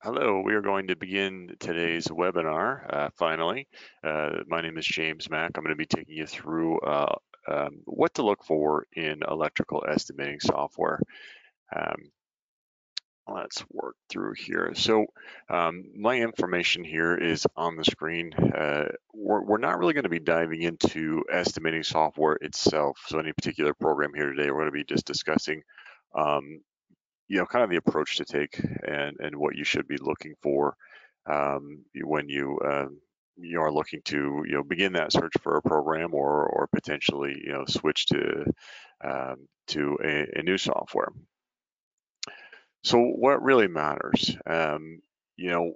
Hello, we are going to begin today's webinar, finally. My name is James Mack. I'm going to be taking you through what to look for in electrical estimating software. Um, let's work through here. So my information here is on the screen. We're not really going to be diving into estimating software itself. So any particular program here today, we're going to be just discussing um, kind of the approach to take and what you should be looking for when you are looking to begin that search for a program or potentially switch to a new software. So what really matters, you know,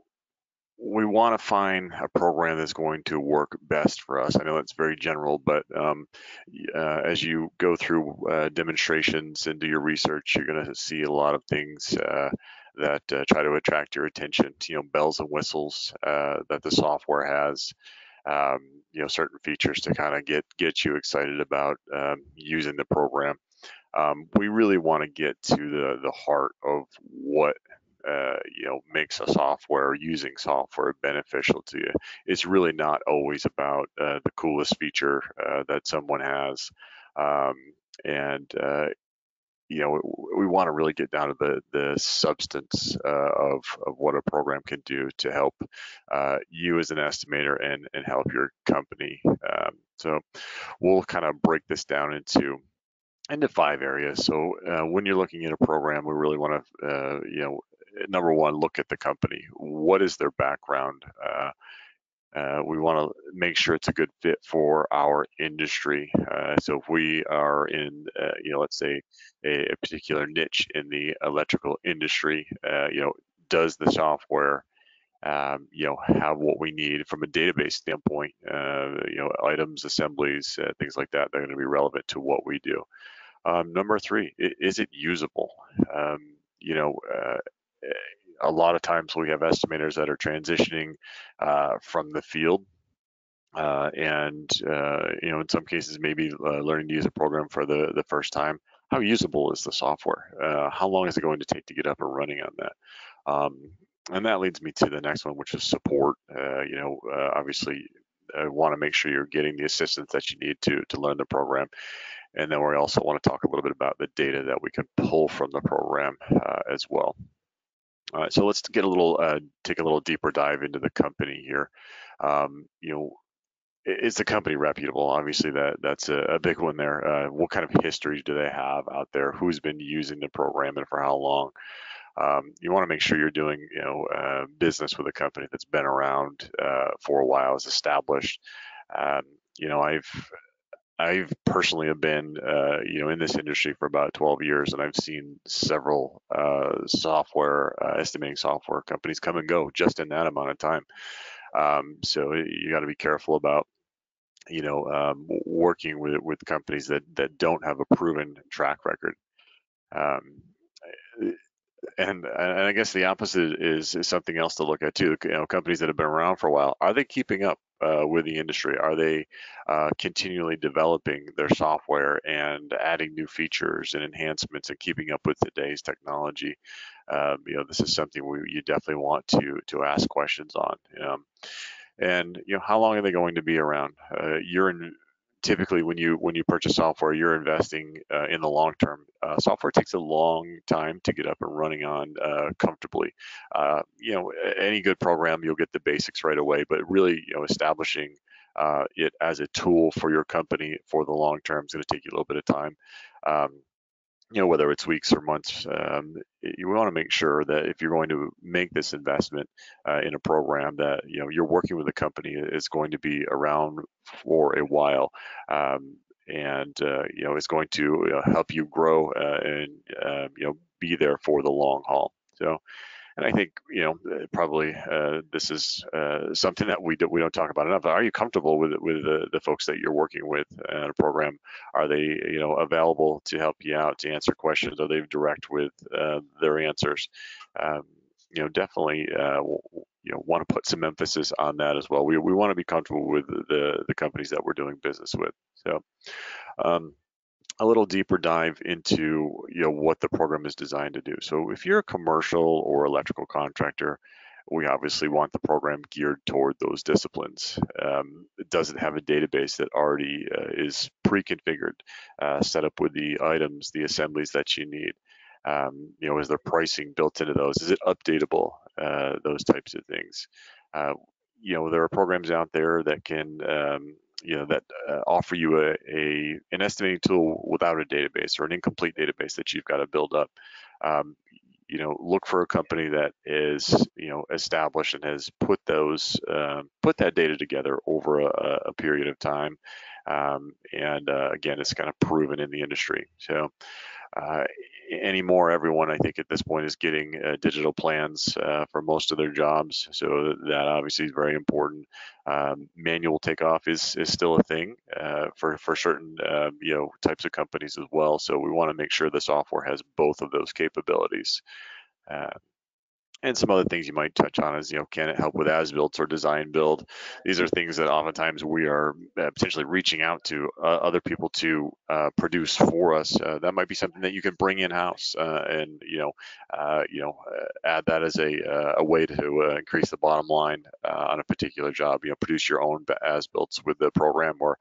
we want to find a program that's going to work best for us. I know it's very general, but as you go through demonstrations and do your research, you're going to see a lot of things that try to attract your attention. Bells and whistles that the software has. Certain features to kind of get you excited about using the program. We really want to get to the heart of what makes a software using software beneficial to you. It's really not always about the coolest feature that someone has, um, and we want to really get down to the substance of what a program can do to help you as an estimator and help your company. So we'll kind of break this down into 5 areas. So when you're looking at a program, we really want to, number one, look at the company. What is their background? We want to make sure it's a good fit for our industry. So if we are in, let's say a particular niche in the electrical industry, does the software have what we need from a database standpoint, items, assemblies, things like that. They're going to be relevant to what we do. Number three, is it usable? Um, you know, uh, a lot of times we have estimators that are transitioning from the field and in some cases maybe learning to use a program for the first time. How usable is the software? How long is it going to take to get up and running on that? And that leads me to the next one, which is support. Obviously, want to make sure you're getting the assistance that you need to learn the program. And then we also want to talk a little bit about the data that we can pull from the program as well. All right, so let's take a little deeper dive into the company here. Um, you know, is the company reputable? Obviously, that's a big one there. What kind of history do they have out there? Who's been using the program and for how long? You want to make sure you're doing business with a company that's been around for a while, is established. Um, you know, I've personally have been, in this industry for about 12 years, and I've seen several estimating software companies come and go just in that amount of time. So you got to be careful about, working with companies that don't have a proven track record. Um, and I guess the opposite is something else to look at too. Companies that have been around for a while, are they keeping up with the industry? Are they continually developing their software and adding new features and enhancements and keeping up with today's technology? This is something you definitely want to ask questions on. And how long are they going to be around? Typically when you purchase software, you're investing in the long term. Software takes a long time to get up and running on comfortably. Any good program, you'll get the basics right away, but really, establishing it as a tool for your company for the long term is going to take you a little bit of time. Um, whether it's weeks or months, you want to make sure that if you're going to make this investment in a program, that you're working with a company is going to be around for a while, and is going to help you grow and be there for the long haul. So, and I think probably this is something that we don't talk about enough. Are you comfortable with the folks that you're working with in a program? Are they available to help you out, to answer questions? Are they direct with their answers? Um, Definitely want to put some emphasis on that as well. We want to be comfortable with the companies that we're doing business with. So. Um, a little deeper dive into what the program is designed to do. So if you're a commercial or electrical contractor, we obviously want the program geared toward those disciplines. Does it have a database that already is pre-configured, set up with the items, the assemblies that you need? Is there pricing built into those? Is it updatable? Those types of things. Uh, there are programs out there that can that offer you an estimating tool without a database or an incomplete database that you've got to build up. Um, Look for a company that is established and has put that data together over a period of time, and again, it's kind of proven in the industry. So uh, anymore, everyone I think at this point is getting digital plans for most of their jobs, so that obviously is very important. Manual takeoff is still a thing for certain types of companies as well. So we want to make sure the software has both of those capabilities. Uh, and some other things you might touch on is, can it help with as builds or design build? These are things that oftentimes we are potentially reaching out to other people to produce for us. That might be something that you can bring in house and add that as a way to increase the bottom line on a particular job. Produce your own as builds with the program, or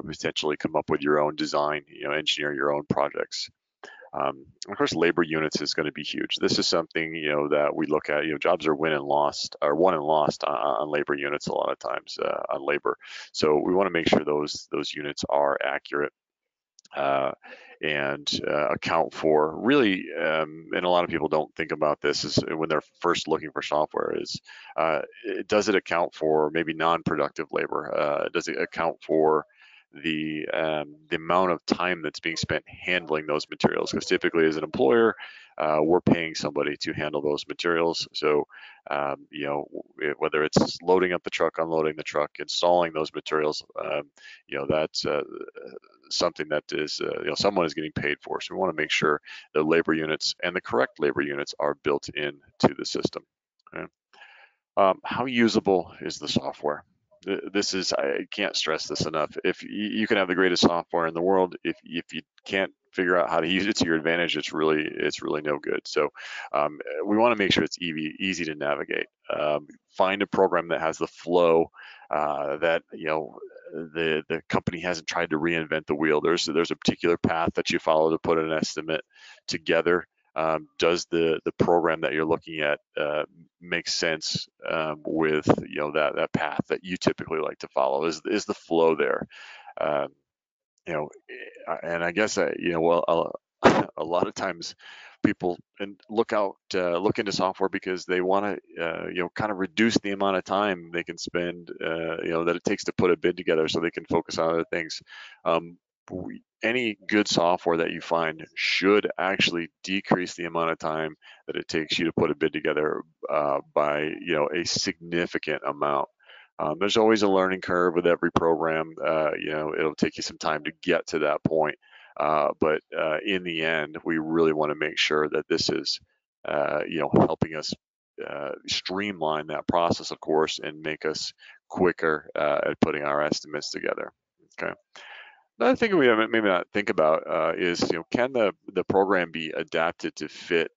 potentially come up with your own design. Engineer your own projects. Of course, labor units is going to be huge. This is something that we look at. Jobs are won and lost on labor units a lot of times on labor. So we want to make sure those units are accurate. And account for really, and a lot of people don't think about this is when they're first looking for software, is does it account for maybe non-productive labor? Does it account for the amount of time that's being spent handling those materials? Because typically as an employer, we're paying somebody to handle those materials. So whether it's loading up the truck, unloading the truck, installing those materials, that's something that is someone is getting paid for. So we want to make sure the labor units and the correct labor units are built into the system. Okay? How usable is the software? This is, I can't stress this enough. If you can have the greatest software in the world, if you can't figure out how to use it to your advantage, it's really no good. So we want to make sure it's easy to navigate. Find a program that has the flow that the company hasn't tried to reinvent the wheel. There's a particular path that you follow to put an estimate together. Does the program that you're looking at make sense with that path that you typically like to follow? Is the flow there? Um, and I guess a lot of times people look into software because they want to kind of reduce the amount of time they can spend that it takes to put a bid together, so they can focus on other things. Any good software that you find should actually decrease the amount of time that it takes you to put a bid together by a significant amount. There's always a learning curve with every program. It'll take you some time to get to that point. But in the end, we really want to make sure that this is, helping us streamline that process, of course, and make us quicker at putting our estimates together. Okay. Another thing we maybe not think about is, can the program be adapted to fit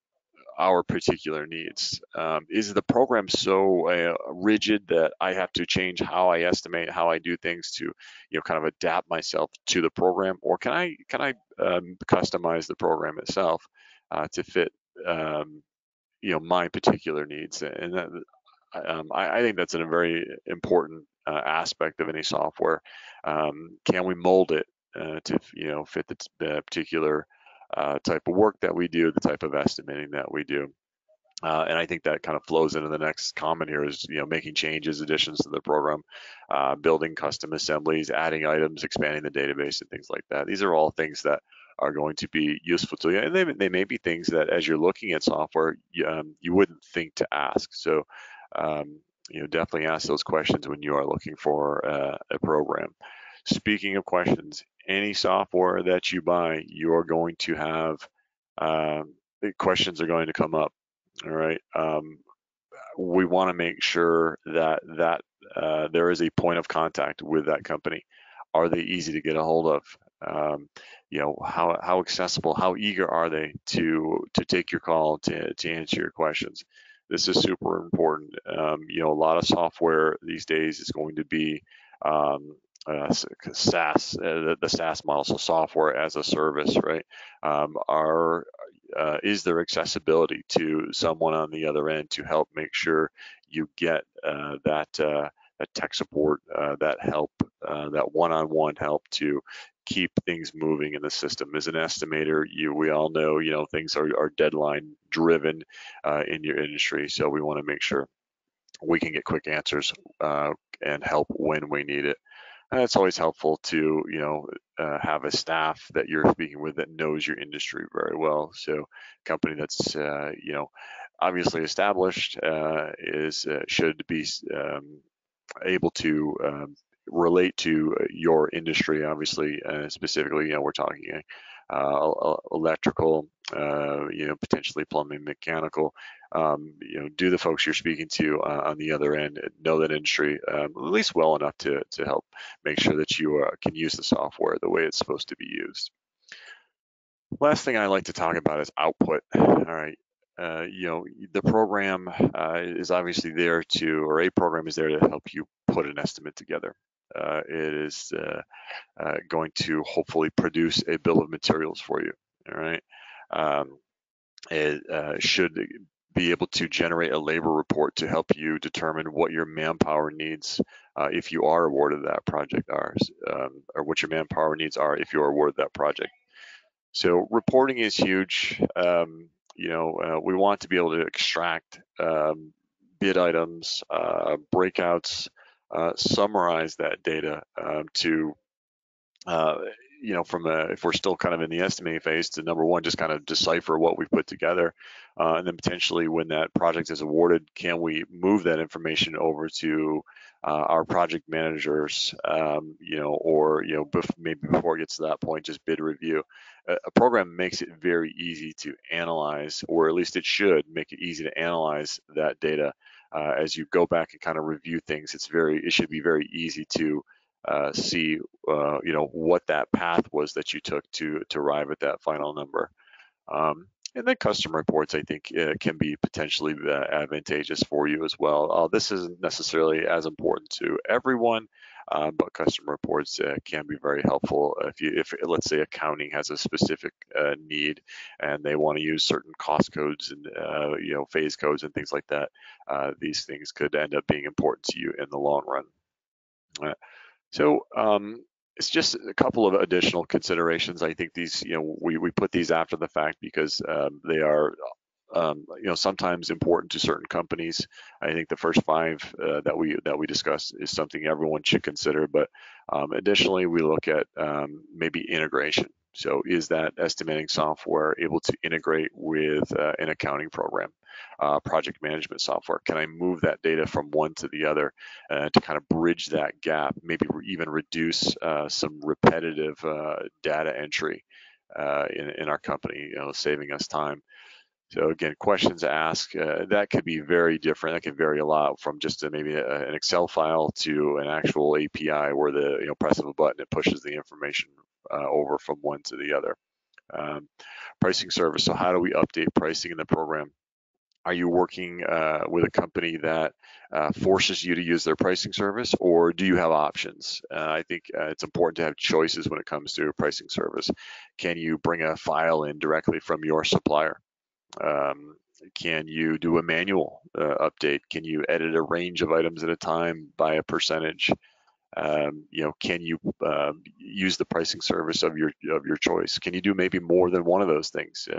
our particular needs? Is the program so rigid that I have to change how I estimate, how I do things to, kind of adapt myself to the program, or can I customize the program itself to fit, my particular needs? And that, I think that's a very important aspect of any software. Can we mold it to fit the particular type of work that we do, the type of estimating that we do? And I think that kind of flows into the next comment here is, making changes, additions to the program, building custom assemblies, adding items, expanding the database, and things like that. These are all things that are going to be useful to you. And they may be things that as you're looking at software, you wouldn't think to ask. So, definitely ask those questions when you are looking for a program. Speaking of questions, any software that you buy, you're going to have questions are going to come up. All right. We want to make sure that there is a point of contact with that company. Are they easy to get a hold of? You know, how accessible, how eager are they to take your call, to answer your questions. This is super important. You know, a lot of software these days is going to be SaaS, the SaaS model, so software as a service, right? Are Is there accessibility to someone on the other end to help make sure you get that tech support, that help, that one-on-one help to keep things moving in the system? As an estimator, we all know, you know, things are deadline driven in your industry, so we want to make sure we can get quick answers and help when we need it. And it's always helpful to, you know, have a staff that you're speaking with that knows your industry very well. So, company that's, you know, obviously established is should be able to relate to your industry. Obviously, specifically, you know, we're talking electrical, you know, potentially plumbing, mechanical. You know, do the folks you're speaking to on the other end know that industry at least well enough to help make sure that you can use the software the way it's supposed to be used. Last thing I like to talk about is output. All right. You know, the program is obviously there to, or a program is there to help you put an estimate together. It is going to hopefully produce a bill of materials for you. All right. It should be able to generate a labor report to help you determine what your manpower needs if you are awarded that project or what your manpower needs are if you are awarded that project. So reporting is huge. You know, we want to be able to extract bid items, breakouts, summarize that data to uh, you know, if we're still kind of in the estimating phase, to number one, just kind of decipher what we've put together. And then potentially when that project is awarded, can we move that information over to our project managers, you know, or, you know, maybe before it gets to that point, just bid review. A program makes it very easy to analyze, or at least it should make it easy to analyze that data. As you go back and kind of review things, it should be very easy to see you know, what that path was that you took to arrive at that final number. And then custom reports, I think, can be potentially advantageous for you as well. This isn't necessarily as important to everyone, but custom reports can be very helpful if let's say accounting has a specific need and they want to use certain cost codes and you know, phase codes and things like that. These things could end up being important to you in the long run. So it's just a couple of additional considerations. I think these, you know, we put these after the fact because they are, you know, sometimes important to certain companies. I think the first five that we discussed is something everyone should consider. But additionally, we look at maybe integration. So is that estimating software able to integrate with an accounting program, project management software? Can I move that data from one to the other to kind of bridge that gap, maybe even reduce some repetitive data entry in our company, you know, saving us time. So again, questions asked, that could be very different. That could vary a lot from just maybe an Excel file to an actual API where the, you know, press of a button, it pushes the information over from one to the other. Pricing service. So how do we update pricing in the program? Are you working with a company that forces you to use their pricing service, or do you have options? I think it's important to have choices when it comes to a pricing service. Can you bring a file in directly from your supplier? Can you do a manual update? Can you edit a range of items at a time by a percentage? You know, can you use the pricing service of your choice? Can you do maybe more than one of those things?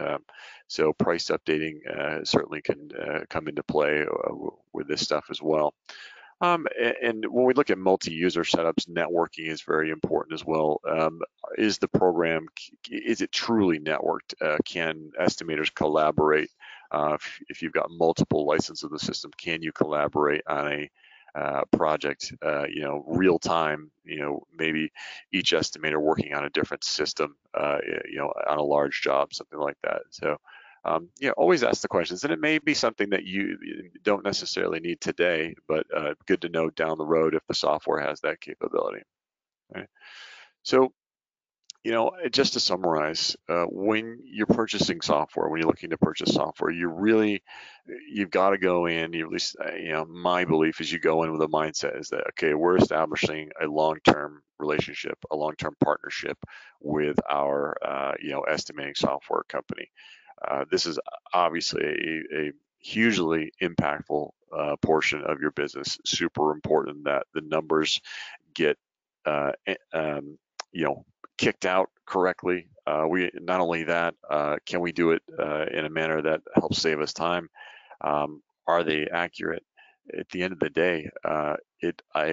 So price updating certainly can come into play with this stuff as well. And when we look at multi-user setups, networking is very important as well. Is the program, is it truly networked? Can estimators collaborate? If you've got multiple licenses of the system, can you collaborate on a project, you know, real time, you know, maybe each estimator working on a different system, you know, on a large job, something like that. So, you know, always ask the questions, and it may be something that you don't necessarily need today, but good to know down the road if the software has that capability. Right? So Just to summarize, when you're purchasing software, when you're looking to purchase software, you've got to go in. You at least, my belief is you go in with a mindset is that okay, we're establishing a long-term relationship, a long-term partnership with our, estimating software company. This is obviously a hugely impactful portion of your business. Super important that the numbers get uh, you know, kicked out correctly. We not only that, can we do it in a manner that helps save us time? Are they accurate? At the end of the day,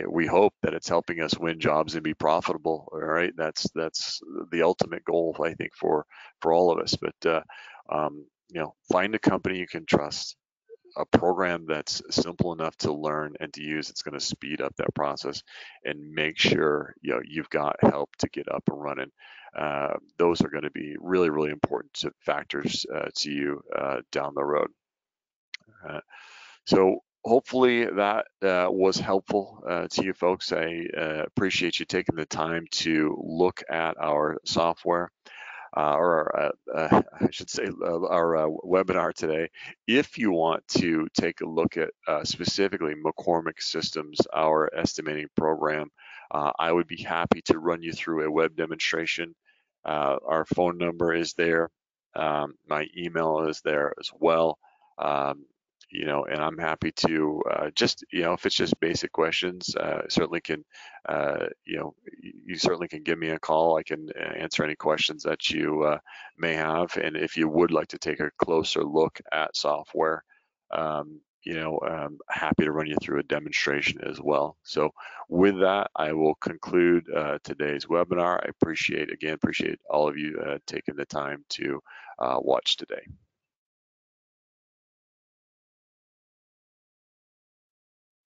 we hope that it's helping us win jobs and be profitable. All right, that's the ultimate goal, I think, for all of us. But find a company you can trust, a program that's simple enough to learn and to use. It's going to speed up that process, and make sure you've got help to get up and running. Those are going to be really, really important factors to you down the road. So hopefully that was helpful to you folks. I appreciate you taking the time to look at our software, or I should say our webinar today. If you want to take a look at specifically McCormick Systems, our estimating program, I would be happy to run you through a web demonstration. Our phone number is there. My email is there as well. Um, and I'm happy to just, if it's just basic questions, certainly can, you certainly can give me a call. I can answer any questions that you may have. And if you would like to take a closer look at software, happy to run you through a demonstration as well. So with that, I will conclude today's webinar. I appreciate all of you taking the time to watch today.